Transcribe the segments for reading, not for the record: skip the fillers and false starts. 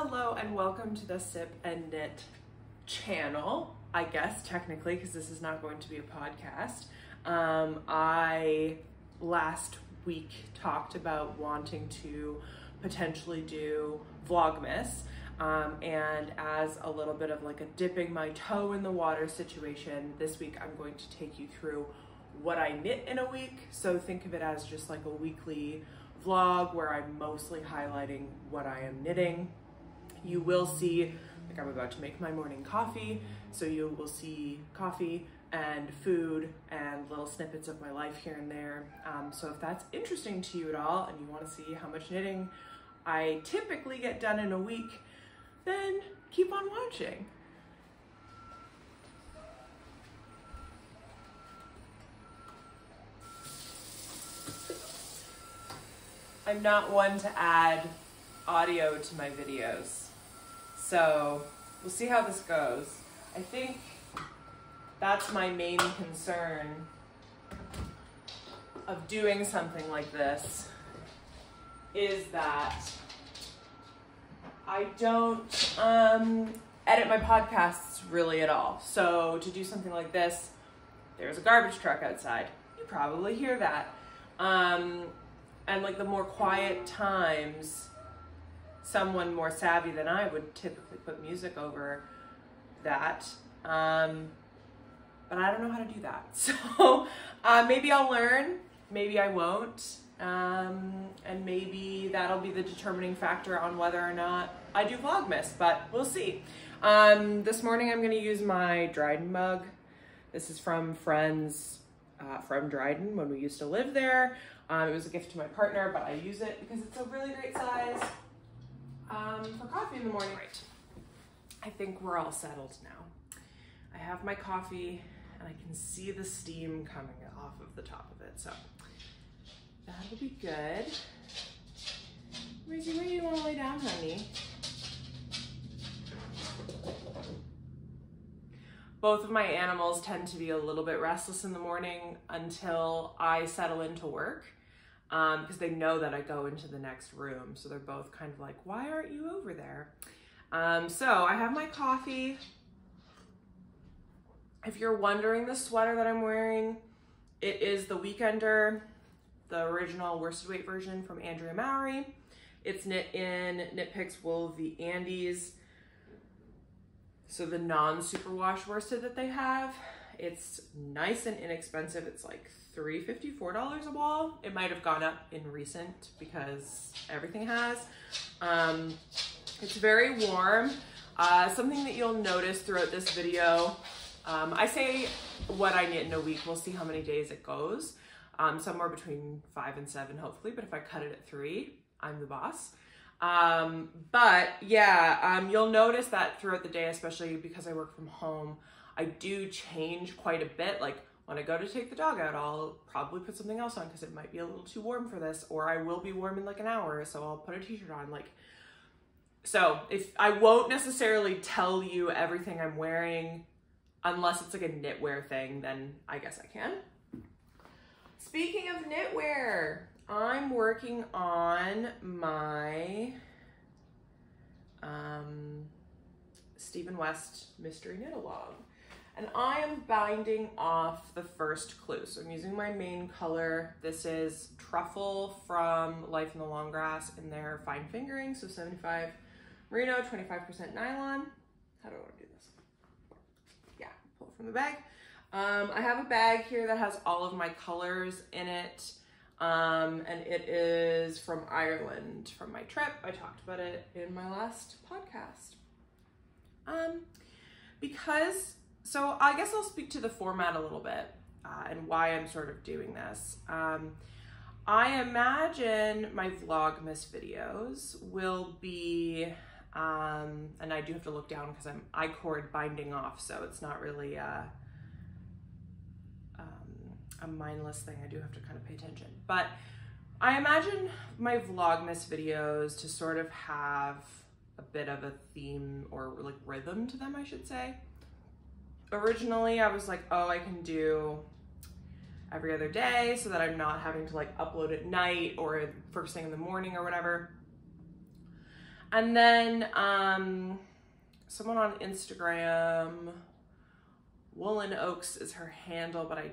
Hello and welcome to the Sip and Knit channel, I guess technically, because this is not going to be a podcast. I last week talked about wanting to potentially do Vlogmas, and as a little bit of like a dipping my toe in the water situation, this week I'm going to take you through what I knit in a week. So think of it as just like a weekly vlog where I'm mostly highlighting what I am knitting. You will see, like I'm about to make my morning coffee, so you will see coffee and food and little snippets of my life here and there. So if that's interesting to you at all and you want to see how much knitting I typically get done in a week, then keep on watching. I'm not one to add audio to my videos, so we'll see how this goes. I think that's my main concern of doing something like this, is that I don't edit my podcasts really at all. So to do something like this, there's a garbage truck outside. You probably hear that. And like the more quiet times, someone more savvy than I would typically put music over that. But I don't know how to do that. So maybe I'll learn, maybe I won't. And maybe that'll be the determining factor on whether or not I do Vlogmas, but we'll see. This morning I'm gonna use my Dryden mug. This is from friends from Dryden when we used to live there. It was a gift to my partner, but I use it because it's a really great size for coffee in the morning. Right. I think we're all settled now. I have my coffee and I can see the steam coming off of the top of it, so that'll be good. Rosie, where do you want to lay down, honey? Both of my animals tend to be a little bit restless in the morning until I settle into work, because they know that I go into the next room. So they're both kind of like, why aren't you over there? So I have my coffee. If you're wondering the sweater that I'm wearing, it is the Weekender, the original worsted weight version from Andrea Mowry. It's knit in Knit Picks Wool of the Andes. So the non-superwash worsted that they have, it's nice and inexpensive. It's like $3.50, $4 a ball. It might have gone up in recent because everything has. It's very warm. Something that you'll notice throughout this video, I say what I knit in a week. We'll see how many days it goes. Somewhere between 5 and 7, hopefully. But if I cut it at 3, I'm the boss. But yeah, you'll notice that throughout the day, especially because I work from home, I do change quite a bit. Like when I go to take the dog out, I'll probably put something else on because it might be a little too warm for this, or I will be warm in like an hour, so I'll put a t-shirt on. Like, so if I won't necessarily tell you everything I'm wearing unless it's like a knitwear thing, then I guess I can. Speaking of knitwear, I'm working on my Stephen West Mystery Knit Along, and I am binding off the first clue. So I'm using my main color. This is Truffle from Life in the Long Grass in their fine fingering, so 75 merino, 25% nylon. How do I want to do this? Yeah, pull it from the bag. I have a bag here that has all of my colors in it. And it is from Ireland, from my trip. I talked about it in my last podcast. So I guess I'll speak to the format a little bit, and why I'm sort of doing this. I imagine my Vlogmas videos will be, and I do have to look down because I'm I-cord binding off, so it's not really a mindless thing. I do have to kind of pay attention, but I imagine my Vlogmas videos to sort of have a bit of a theme or like rhythm to them, I should say. Originally I was like, oh, I can do every other day so that I'm not having to like upload at night or first thing in the morning or whatever. And then someone on Instagram, Woolen Oaks is her handle, but I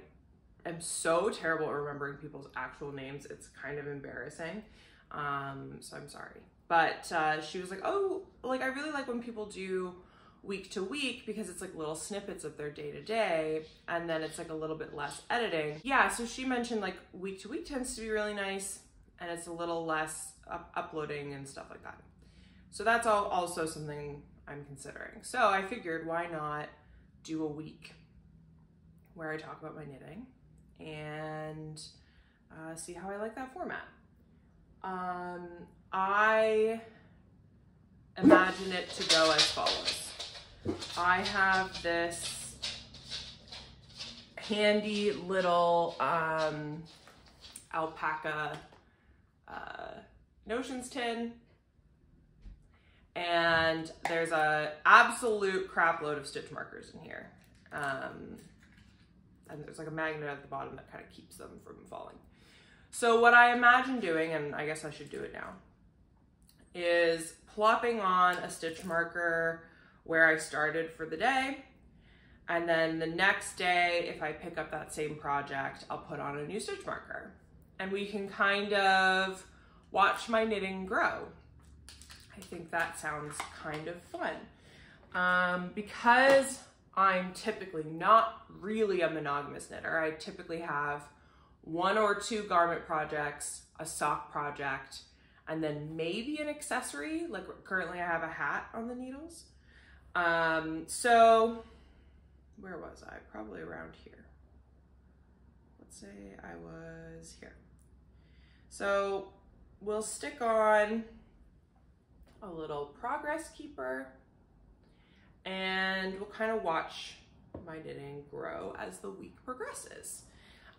am so terrible at remembering people's actual names. It's kind of embarrassing. So I'm sorry. But she was like, oh, like I really like when people do week to week because it's like little snippets of their day to day, and then it's like a little bit less editing. Yeah, so she mentioned like week to week tends to be really nice, and it's a little less uploading and stuff like that. So that's also something I'm considering. So I figured, why not do a week where I talk about my knitting and see how I like that format. I imagine it to go as follows. I have this handy little alpaca notions tin, and there's a absolute crap load of stitch markers in here, and there's like a magnet at the bottom that kind of keeps them from falling. So what I imagine doing, and I guess I should do it now, is plopping on a stitch marker where I started for the day, and then the next day, if I pick up that same project, I'll put on a new stitch marker, and we can kind of watch my knitting grow. I think that sounds kind of fun. Because I'm typically not really a monogamous knitter, I typically have 1 or 2 garment projects, a sock project, and then maybe an accessory. Like currently I have a hat on the needles. So where was I? Probably around here. Let's say I was here. So we'll stick on a little progress keeper, and we'll kind of watch my knitting grow as the week progresses.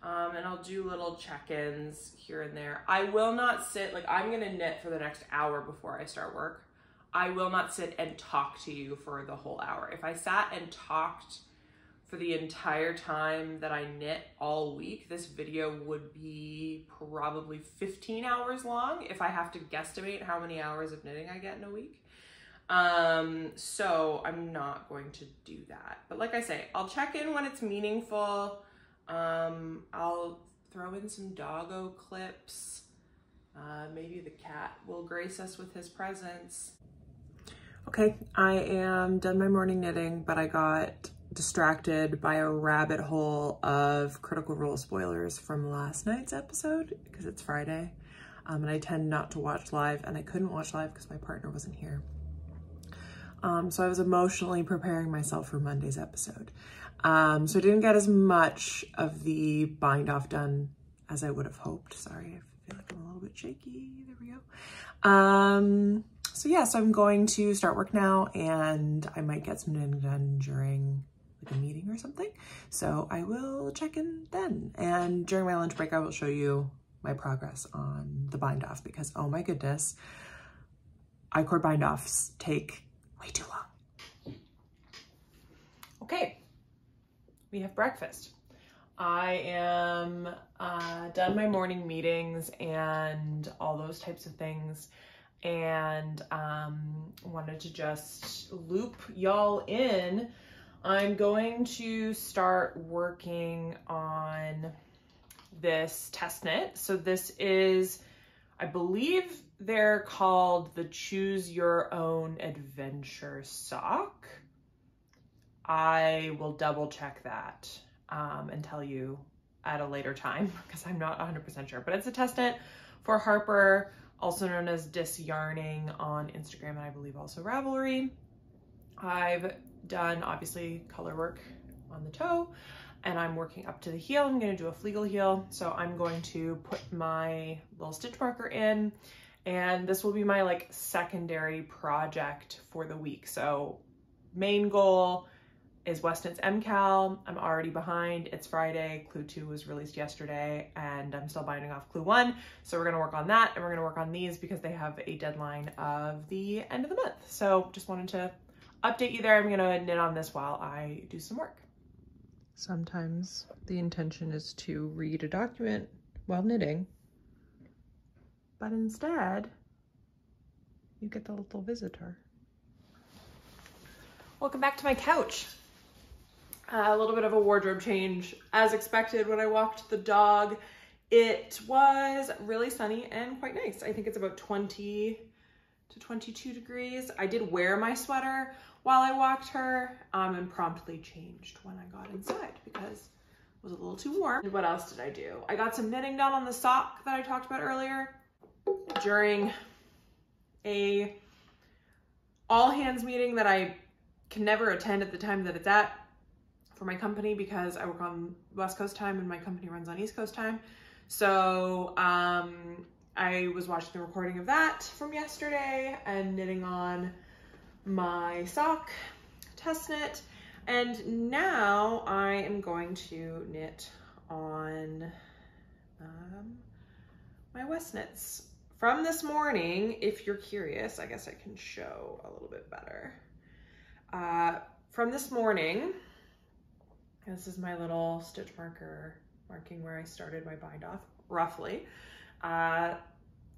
And I'll do little check-ins here and there. I will not sit, like I'm gonna knit for the next hour before I start work. I will not sit and talk to you for the whole hour. If I sat and talked for the entire time that I knit all week, this video would be probably 15 hours long if I have to guesstimate how many hours of knitting I get in a week. So I'm not going to do that. But like I say, I'll check in when it's meaningful. I'll throw in some doggo clips. Maybe the cat will grace us with his presence. Okay, I am done my morning knitting, but I got distracted by a rabbit hole of Critical Role spoilers from last night's episode because it's Friday, and I tend not to watch live, and I couldn't watch live because my partner wasn't here. So I was emotionally preparing myself for Monday's episode. So I didn't get as much of the bind off done as I would have hoped. Sorry, I feel like I'm a little bit shaky. There we go. So yeah, so I'm going to start work now, and I might get some knitting done during like a meeting or something. So I will check in then. And during my lunch break, I will show you my progress on the bind off because, oh my goodness, I-cord bind offs take way too long. Okay, we have breakfast. I am done my morning meetings and all those types of things, and wanted to just loop y'all in. I'm going to start working on this test knit. So this is, I believe they're called the Choose Your Own Adventure sock. I will double check that and tell you at a later time because I'm not 100% sure, but it's a test knit for Harper, also known as Dis Yarning on Instagram, and I believe also Ravelry. I've done obviously color work on the toe, and I'm working up to the heel. I'm going to do a Flegel heel, so I'm going to put my little stitch marker in, and this will be my like secondary project for the week. So main goal is Weston's MKAL. I'm already behind. It's Friday. Clue 2 was released yesterday, and I'm still binding off Clue 1. So we're going to work on that, and we're going to work on these because they have a deadline of the end of the month. So just wanted to update you there. I'm going to knit on this while I do some work. Sometimes the intention is to read a document while knitting, but instead You get the little visitor. Welcome back to my couch. A little bit of a wardrobe change as expected when I walked the dog. It was really sunny and quite nice. I think it's about 20 to 22 degrees. I did wear my sweater while I walked her and promptly changed when I got inside because it was a little too warm. And what else did I do? I got some knitting done on the sock that I talked about earlier during a all hands meeting that I can never attend at the time that it's at for my company because I work on West Coast time and my company runs on East Coast time. So I was watching the recording of that from yesterday and knitting on my sock test knit. And now I am going to knit on my West knits. From this morning, if you're curious, I guess I can show a little bit better. From this morning, this is my little stitch marker marking where I started my bind off, roughly. I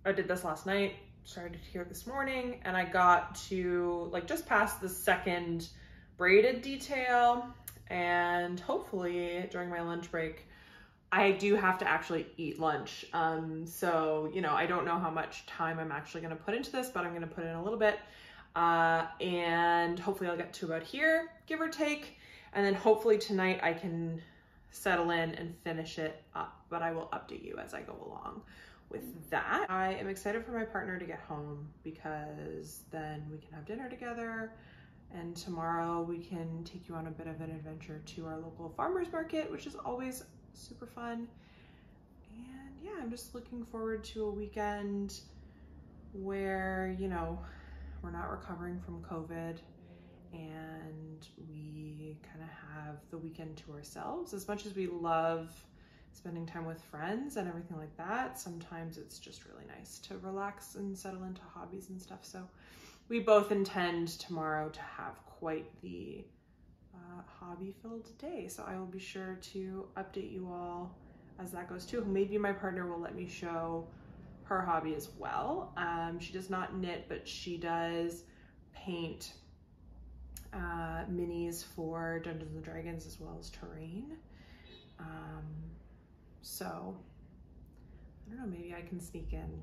did this last night, started here this morning, and I got to like just past the second braided detail, and hopefully during my lunch break, I do have to actually eat lunch. So, you know, I don't know how much time I'm actually gonna put into this, but I'm gonna put in a little bit. And hopefully I'll get to about here, give or take. And then hopefully tonight I can settle in and finish it up, but I will update you as I go along with that. I am excited for my partner to get home because then we can have dinner together, and tomorrow we can take you on a bit of an adventure to our local farmers market, which is always super fun. And yeah, I'm just looking forward to a weekend where, you know, we're not recovering from COVID and we kind of have the weekend to ourselves. As much as we love spending time with friends and everything like that, sometimes it's just really nice to relax and settle into hobbies and stuff. So we both intend tomorrow to have quite the hobby-filled day. So I will be sure to update you all as that goes too. Maybe my partner will let me show her hobby as well. She does not knit, but she does paint minis for Dungeons and Dragons as well as terrain. So I don't know, maybe I can sneak in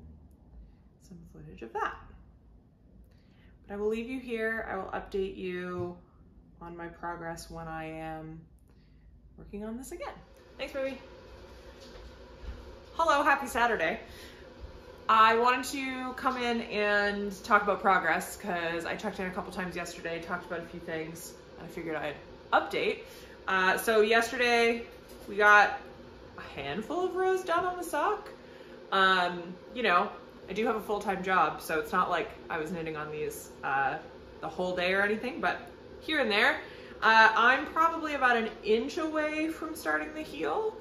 some footage of that. But I will leave you here. I will update you on my progress when I am working on this again. Thanks, baby. Hello, happy Saturday. I wanted to come in and talk about progress because I checked in a couple times yesterday, talked about a few things, and I figured I'd update. So yesterday we got a handful of rows done on the sock. You know, I do have a full-time job, so it's not like I was knitting on these the whole day or anything, but here and there. I'm probably about an inch away from starting the heel.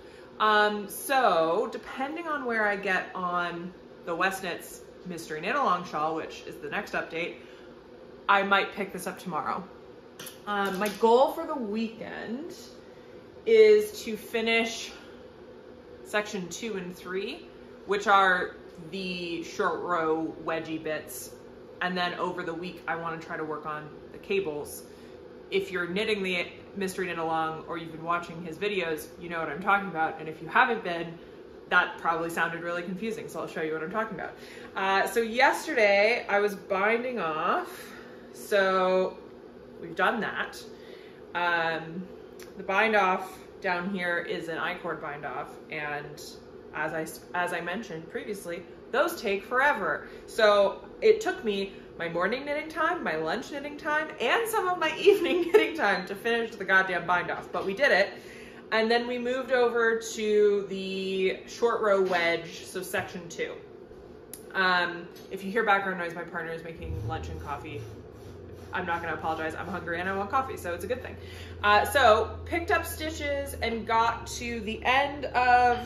So depending on where I get on the West Knits Mystery Knit Along shawl, which is the next update, I might pick this up tomorrow. My goal for the weekend is to finish section 2 and 3, which are the short row wedgie bits. And then over the week, I want to try to work on the cables. If you're knitting the Mystery Knit Along or you've been watching his videos, you know what I'm talking about. And if you haven't been, that probably sounded really confusing, so I'll show you what I'm talking about. So yesterday I was binding off, so we've done that. The bind off down here is an I-cord bind off, and as I mentioned previously, those take forever. So it took me my morning knitting time, my lunch knitting time, and some of my evening knitting time to finish the goddamn bind off, but we did it. And then we moved over to the short row wedge, so section 2. If you hear background noise, my partner is making lunch and coffee. I'm not gonna apologize, I'm hungry and I want coffee, so it's a good thing. So picked up stitches and got to the end of,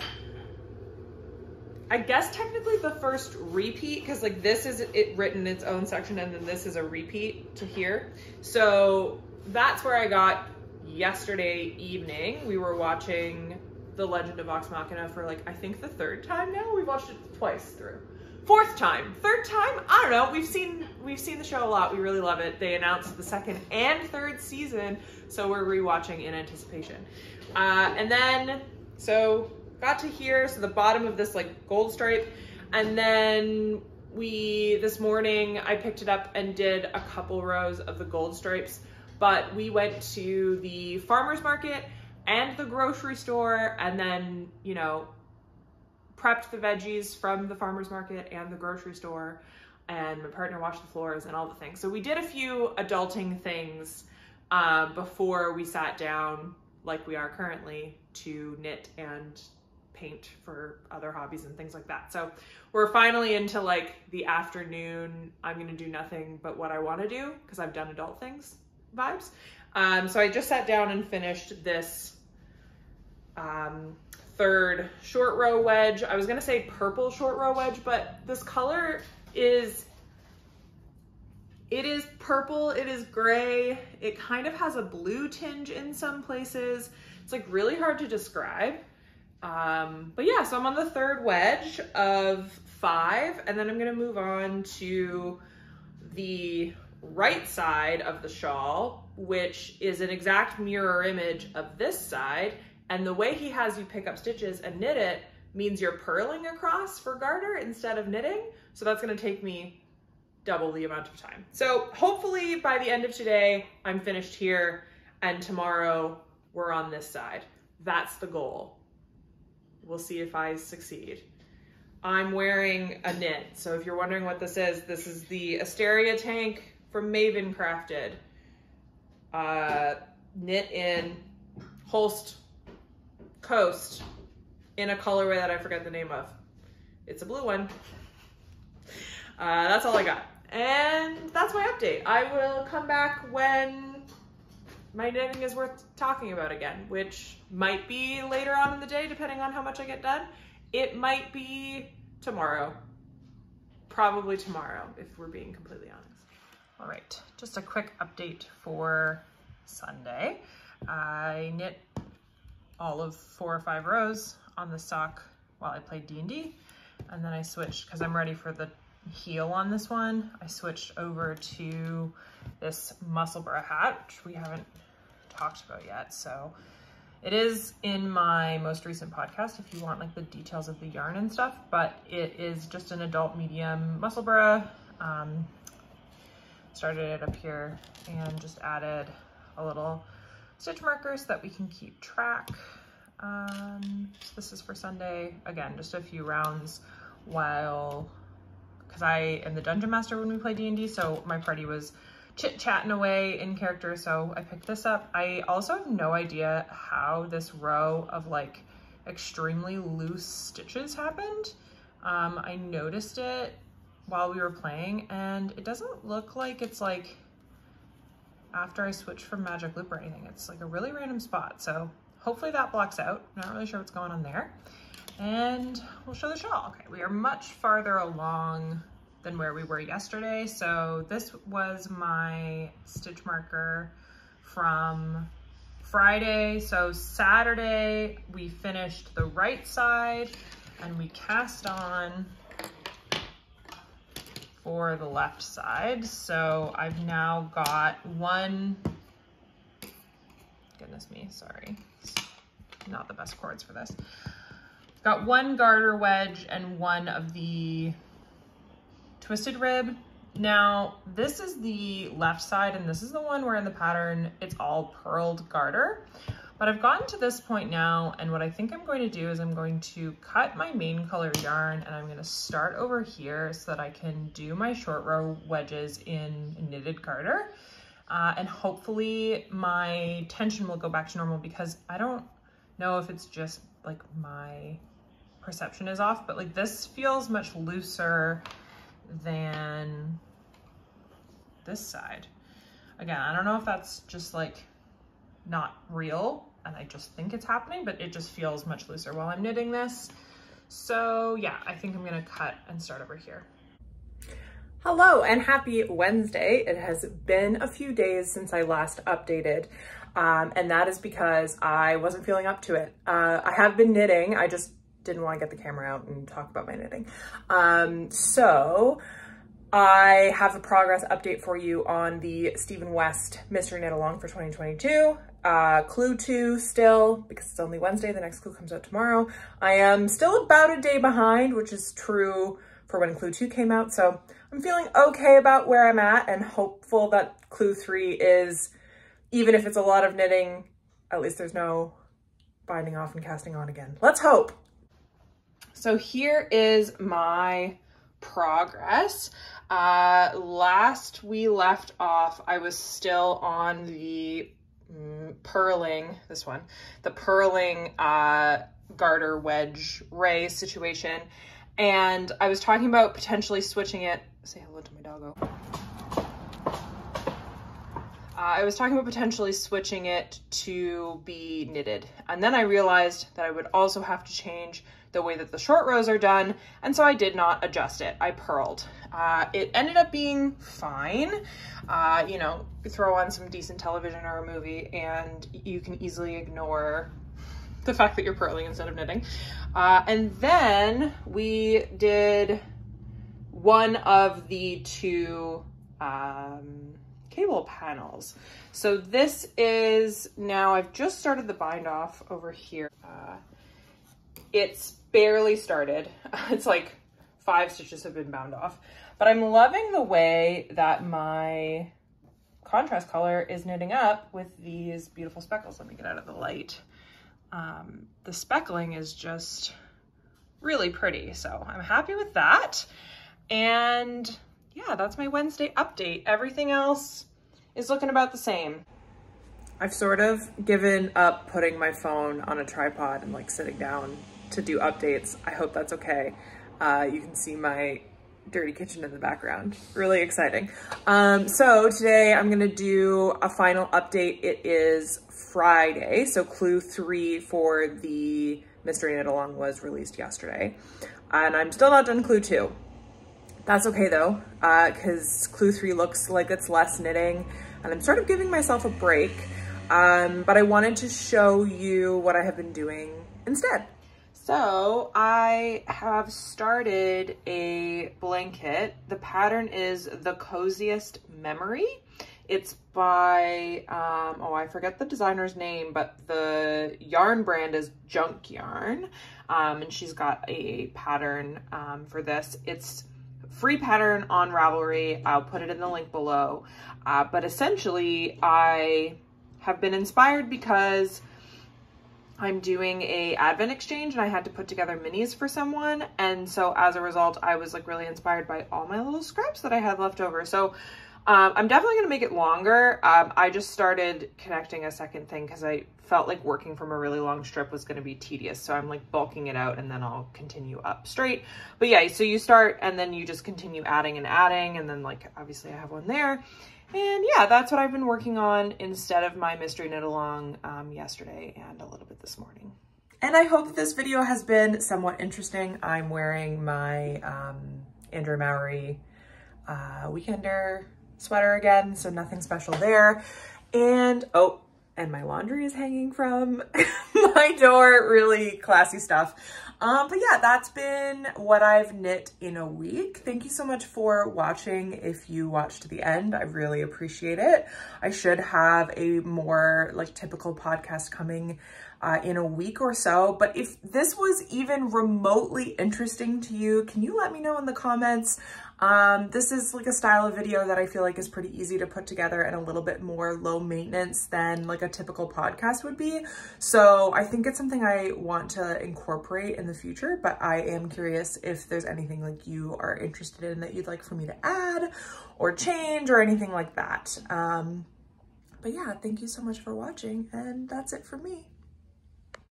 I guess technically the first repeat, because like this is it written its own section and then this is a repeat to here. So that's where I got yesterday evening. We were watching The Legend of Vox Machina for like, I think the 3rd time now. We've watched it twice through. 4th time, 3rd time, I don't know. We've seen we've seen the show a lot. We really love it. They announced the 2nd and 3rd season, so we're rewatching in anticipation. And then, so got to here, so the bottom of this like gold stripe, and then this morning I picked it up and did a couple rows of the gold stripes, but we went to the farmer's market and the grocery store, and then, you know, prepped the veggies from the farmer's market and the grocery store, and my partner washed the floors and all the things. So we did a few adulting things before we sat down, like we are currently, to knit and paint for other hobbies and things like that. So we're finally into like the afternoon, I'm gonna do nothing but what I wanna do because I've done adult things vibes. So I just sat down and finished this 3rd short row wedge. I was gonna say purple short row wedge, but this color it is purple, it is gray, it kind of has a blue tinge in some places. It's like really hard to describe. But yeah, so I'm on the 3rd wedge of 5, and then I'm gonna move on to the right side of the shawl, which is an exact mirror image of this side. And the way he has you pick up stitches and knit it means you're purling across for garter instead of knitting. So that's gonna take me double the amount of time. So hopefully by the end of today, I'm finished here, and tomorrow we're on this side. That's the goal. We'll see if I succeed. I'm wearing a knit. So if you're wondering what this is the Asteria tank from Maven Crafted. Knit in Holst Coast in a colorway that I forget the name of. It's a blue one. That's all I got. And that's my update. I will come back when my knitting is worth talking about again, which might be later on in the day, depending on how much I get done. It might be tomorrow. Probably tomorrow, if we're being completely honest. All right, just a quick update for Sunday. I knit all of 4 or 5 rows on the sock while I played D&D. And then I switched, because I'm ready for the heel on this one, I switched over to this Musselburgh hat, which we haven't talked about yet. So it is in my most recent podcast if you want like the details of the yarn and stuff, but it is just an adult medium Musselburgh. Started it up here and just added a little stitch marker so that we can keep track. So this is for Sunday. Again, just a few rounds because I am the dungeon master when we play D&D, so my party was chit-chatting away in character, so I picked this up. I also have no idea how this row of like extremely loose stitches happened. I noticed it while we were playing, and it doesn't look like it's like after I switched from Magic Loop or anything. It's like a really random spot, so hopefully that blocks out. Not really sure what's going on there. And we'll show the shawl. Okay, we are much farther along than where we were yesterday. So this was my stitch marker from Friday. So Saturday, we finished the right side and we cast on for the left side. So I've now got one, goodness me, sorry. Not the best cords for this. Got one garter wedge and one of the twisted rib. Now, this is the left side and this is the one where in the pattern it's all purled garter. But I've gotten to this point now, and what I think I'm going to do is I'm going to cut my main color yarn and I'm going to start over here so that I can do my short row wedges in knitted garter. And hopefully my tension will go back to normal, because I don't know if it's just like my perception is off, but like this feels much looser than this side. Again, I don't know if that's just like not real and I just think it's happening, but it just feels much looser while I'm knitting this. So yeah, I think I'm gonna cut and start over here. Hello and happy Wednesday. It has been a few days since I last updated, and that is because I wasn't feeling up to it. I have been knitting, I just didn't want to get the camera out and talk about my knitting. So I have a progress update for you on the Stephen West Mystery Knit Along for 2022. Clue 2 still, because it's only Wednesday, the next clue comes out tomorrow. I am still about a day behind, which is true for when Clue 2 came out. So I'm feeling okay about where I'm at and hopeful that Clue 3 is, even if it's a lot of knitting, at least there's no binding off and casting on again. Let's hope. So here is my progress. Last we left off, I was still on the purling, the purling garter wedge ray situation. And I was talking about potentially switching it. Say hello to my doggo. I was talking about potentially switching it to be knitted. And then I realized that I would also have to change the way that the short rows are done. And so I did not adjust it. I purled. It ended up being fine. You know, you throw on some decent television or a movie and you can easily ignore the fact that you're purling instead of knitting. And then we did one of the two cable panels. So this is now, I've just started the bind off over here. It's barely started. It's like 5 stitches have been bound off, but I'm loving the way that my contrast color is knitting up with these beautiful speckles. Let me get out of the light. The speckling is just really pretty. So I'm happy with that. And yeah, that's my Wednesday update. Everything else is looking about the same. I've sort of given up putting my phone on a tripod and like sitting down to do updates. I hope that's okay. You can see my dirty kitchen in the background. Really exciting. So today I'm gonna do a final update. It is Friday, so Clue 3 for the Mystery Knit Along was released yesterday. And I'm still not done Clue 2. That's okay though, because Clue 3 looks like it's less knitting and I'm sort of giving myself a break. But I wanted to show you what I have been doing instead. So I have started a blanket. The pattern is The Coziest Memory. It's by, oh, I forget the designer's name, but the yarn brand is Junk Yarn. And she's got a pattern for this. It's free pattern on Ravelry. I'll put it in the link below. But essentially I have been inspired because I'm doing a Advent exchange and I had to put together minis for someone. And so as a result, I was like really inspired by all my little scraps that I had left over. So I'm definitely gonna make it longer. I just started connecting a second thing because I felt like working from a really long strip was gonna be tedious. So I'm like bulking it out and then I'll continue up straight. But yeah, so you start and then you just continue adding and adding. And then like, obviously I have one there. And yeah, that's what I've been working on instead of my Mystery Knit Along yesterday and a little bit this morning. And I hope this video has been somewhat interesting. I'm wearing my Andrew Mowry Weekender sweater again, so nothing special there. And oh, and my laundry is hanging from my door, really classy stuff. But yeah, that's been what I've knit in a week. Thank you so much for watching. If you watched to the end, I really appreciate it. I should have a more like typical podcast coming in a week or so. But if this was even remotely interesting to you, can you let me know in the comments? This is like a style of video that I feel like is pretty easy to put together and a little bit more low maintenance than like a typical podcast would be. So I think it's something I want to incorporate in the future, but I am curious if there's anything like you are interested in that you'd like for me to add or change or anything like that. But yeah, thank you so much for watching, and that's it for me.